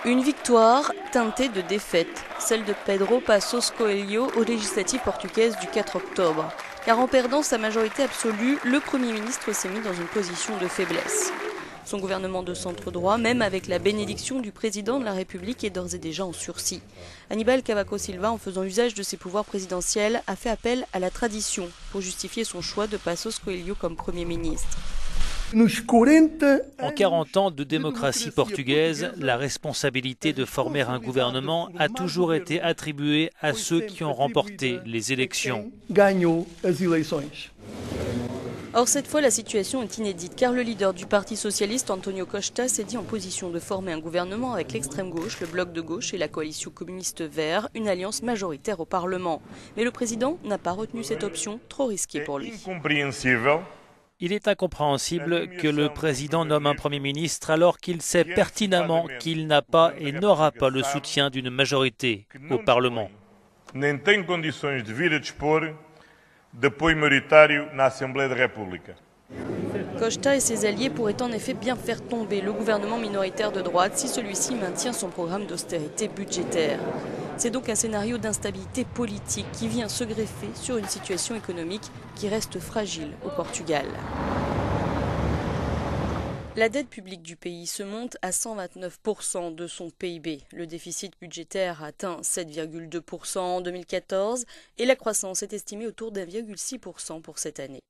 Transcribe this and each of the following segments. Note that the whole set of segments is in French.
Une victoire teintée de défaite, celle de Pedro Passos Coelho aux législatives portugaises du 4 octobre. Car en perdant sa majorité absolue, le Premier ministre s'est mis dans une position de faiblesse. Son gouvernement de centre-droit, même avec la bénédiction du président de la République, est d'ores et déjà en sursis. Aníbal Cavaco Silva, en faisant usage de ses pouvoirs présidentiels, a fait appel à la tradition pour justifier son choix de Passos Coelho comme Premier ministre. En 40 ans de démocratie portugaise, la responsabilité de former un gouvernement a toujours été attribuée à ceux qui ont remporté les élections. Or, cette fois, la situation est inédite, car le leader du Parti socialiste, António Costa, s'est dit en position de former un gouvernement avec l'extrême gauche, le bloc de gauche et la coalition communiste vert, une alliance majoritaire au Parlement. Mais le président n'a pas retenu cette option, trop risquée pour lui. Il est incompréhensible que le président nomme un Premier ministre alors qu'il sait pertinemment qu'il n'a pas et n'aura pas le soutien d'une majorité au Parlement. Costa et ses alliés pourraient en effet bien faire tomber le gouvernement minoritaire de droite si celui-ci maintient son programme d'austérité budgétaire. C'est donc un scénario d'instabilité politique qui vient se greffer sur une situation économique qui reste fragile au Portugal. La dette publique du pays se monte à 129% de son PIB. Le déficit budgétaire atteint 7,2% en 2014 et la croissance est estimée autour d'1,6% pour cette année.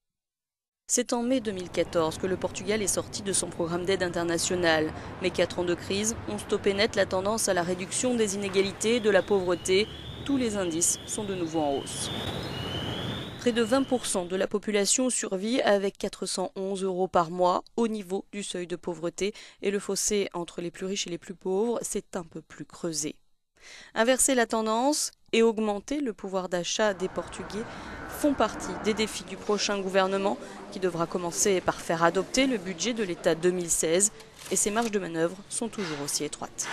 C'est en mai 2014 que le Portugal est sorti de son programme d'aide internationale. Mais 4 ans de crise ont stoppé net la tendance à la réduction des inégalités et de la pauvreté. Tous les indices sont de nouveau en hausse. Près de 20% de la population survit avec 411 € par mois au niveau du seuil de pauvreté et le fossé entre les plus riches et les plus pauvres s'est un peu plus creusé. Inverser la tendance et augmenter le pouvoir d'achat des Portugais font partie des défis du prochain gouvernement qui devra commencer par faire adopter le budget de l'État 2016 et ses marges de manœuvre sont toujours aussi étroites.